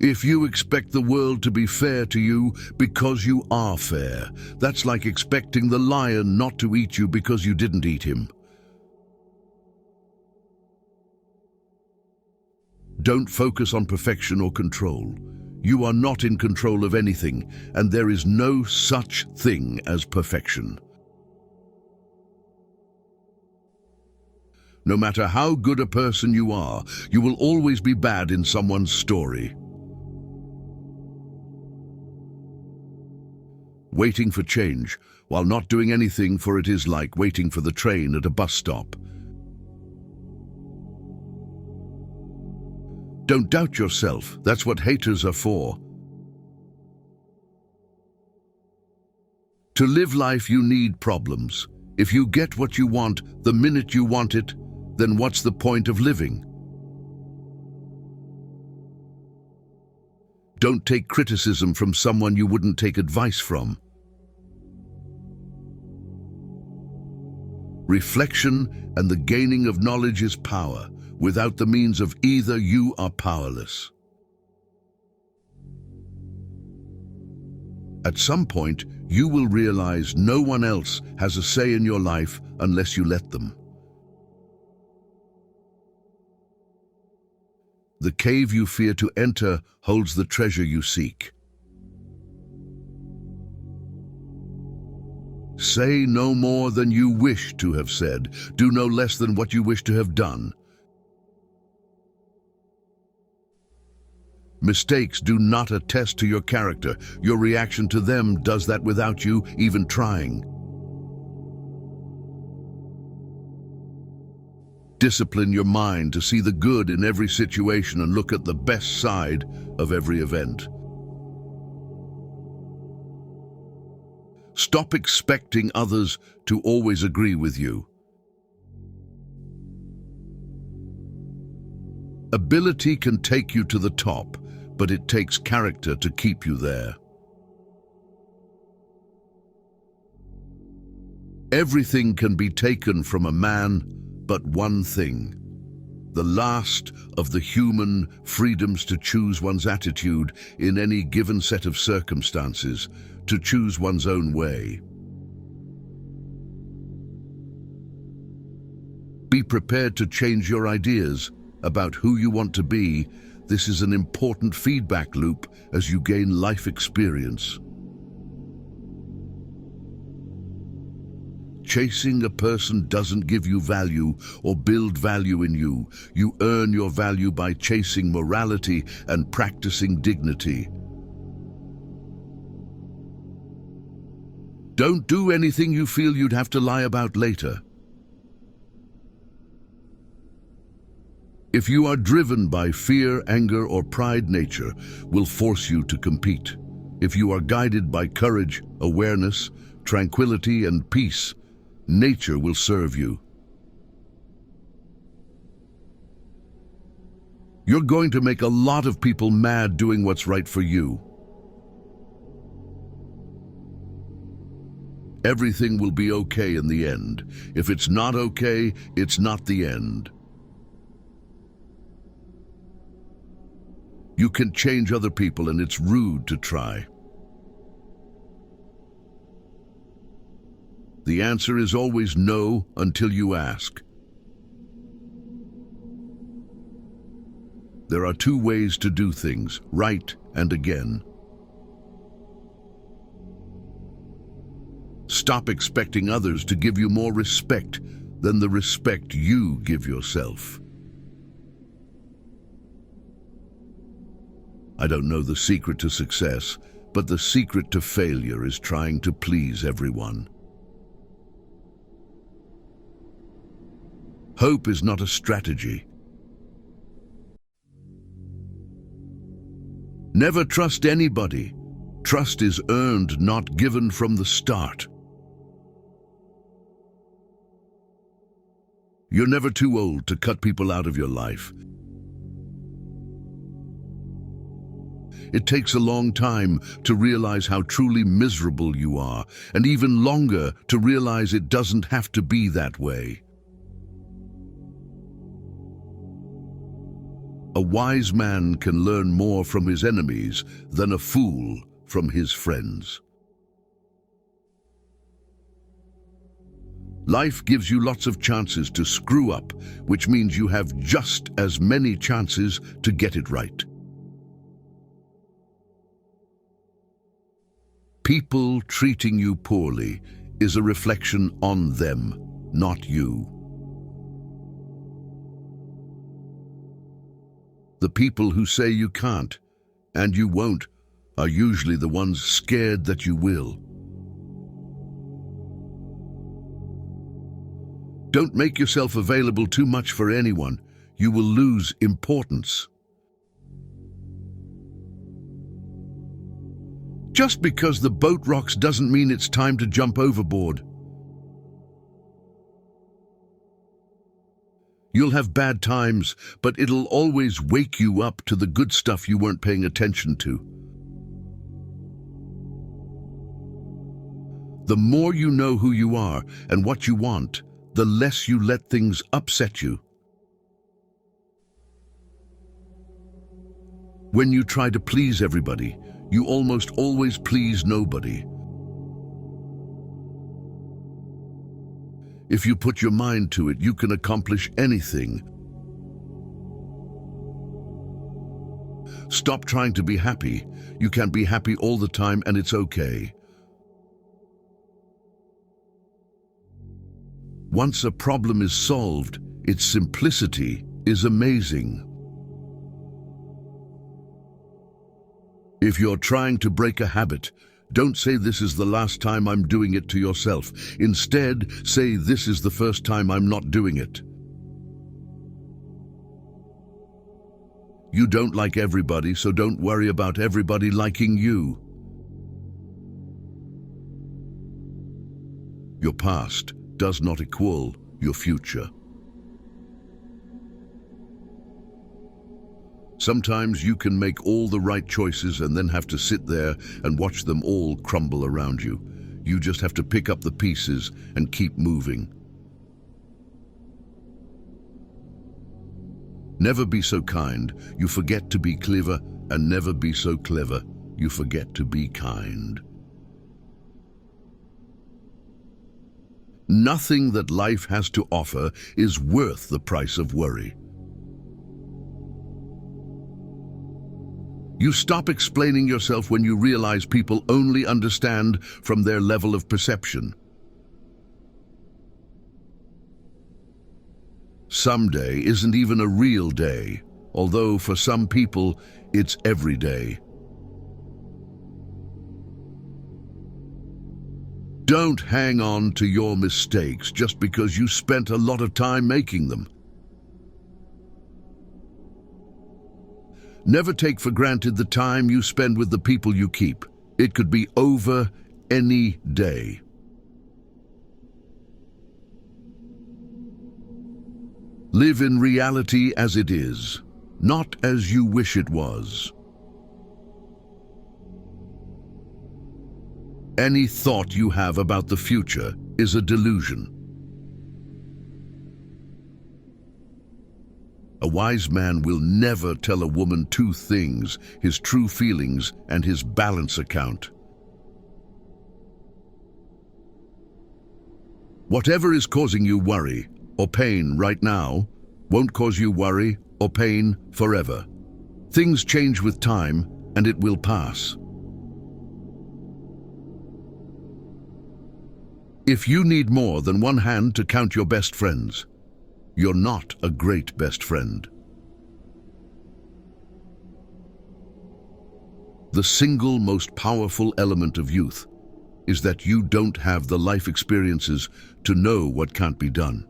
If you expect the world to be fair to you because you are fair, that's like expecting the lion not to eat you because you didn't eat him. Don't focus on perfection or control. You are not in control of anything, and there is no such thing as perfection. No matter how good a person you are, you will always be bad in someone's story. Waiting for change while not doing anything for it is like waiting for the train at a bus stop. Don't doubt yourself. That's what haters are for. To live life, you need problems. If you get what you want the minute you want it, then what's the point of living? Don't take criticism from someone you wouldn't take advice from. Reflection and the gaining of knowledge is power. Without the means of either, you are powerless. At some point, you will realize no one else has a say in your life unless you let them. The cave you fear to enter holds the treasure you seek. Say no more than you wish to have said. Do no less than what you wish to have done. Mistakes do not attest to your character. Your reaction to them does that without you even trying. Discipline your mind to see the good in every situation and look at the best side of every event. Stop expecting others to always agree with you. Ability can take you to the top, but it takes character to keep you there. Everything can be taken from a man, but one thing. The last of the human freedoms to choose one's attitude in any given set of circumstances, to choose one's own way. Be prepared to change your ideas about who you want to be. This is an important feedback loop as you gain life experience. Chasing a person doesn't give you value or build value in you. You earn your value by chasing morality and practicing dignity. Don't do anything you feel you'd have to lie about later. If you are driven by fear, anger, or pride, nature will force you to compete. If you are guided by courage, awareness, tranquility, and peace, nature will serve you. You're going to make a lot of people mad doing what's right for you. Everything will be okay in the end. If it's not okay, it's not the end. You can change other people, and it's rude to try. The answer is always no until you ask. There are two ways to do things, right and again. Stop expecting others to give you more respect than the respect you give yourself. I don't know the secret to success, but the secret to failure is trying to please everyone. Hope is not a strategy. Never trust anybody. Trust is earned, not given from the start. You're never too old to cut people out of your life. It takes a long time to realize how truly miserable you are, and even longer to realize it doesn't have to be that way. A A wise man can learn more from his enemies than a fool from his friends. Life gives you lots of chances to screw up, which means you have just as many chances to get it right. People treating you poorly is a reflection on them, not you. The people who say you can't and you won't are usually the ones scared that you will. Don't make yourself available too much for anyone. You will lose importance. Just because the boat rocks doesn't mean it's time to jump overboard. You'll have bad times, but it'll always wake you up to the good stuff you weren't paying attention to. The more you know who you are and what you want, the less you let things upset you. When you try to please everybody, you almost always please nobody. If you put your mind to it, you can accomplish anything. Stop trying to be happy. You can't be happy all the time, and it's okay. Once a problem is solved, its simplicity is amazing. If you're trying to break a habit, don't say this is the last time I'm doing it to yourself. Instead, say this is the first time I'm not doing it. You don't like everybody, so don't worry about everybody liking you. Your past does not equal your future. Sometimes you can make all the right choices and then have to sit there and watch them all crumble around you. You just have to pick up the pieces and keep moving. Never be so kind, you forget to be clever, and never be so clever, you forget to be kind. Nothing that life has to offer is worth the price of worry. You stop explaining yourself when you realize people only understand from their level of perception. Someday isn't even a real day, although for some people it's every day. Don't hang on to your mistakes just because you spent a lot of time making them. Never take for granted the time you spend with the people you keep. It could be over any day. Live in reality as it is, not as you wish it was. Any thought you have about the future is a delusion. A wise man will never tell a woman two things: his true feelings and his balance account. Whatever is causing you worry or pain right now won't cause you worry or pain forever. Things change with time, and it will pass. If you need more than one hand to count your best friends, you're not a great best friend. The single most powerful element of youth is that you don't have the life experiences to know what can't be done.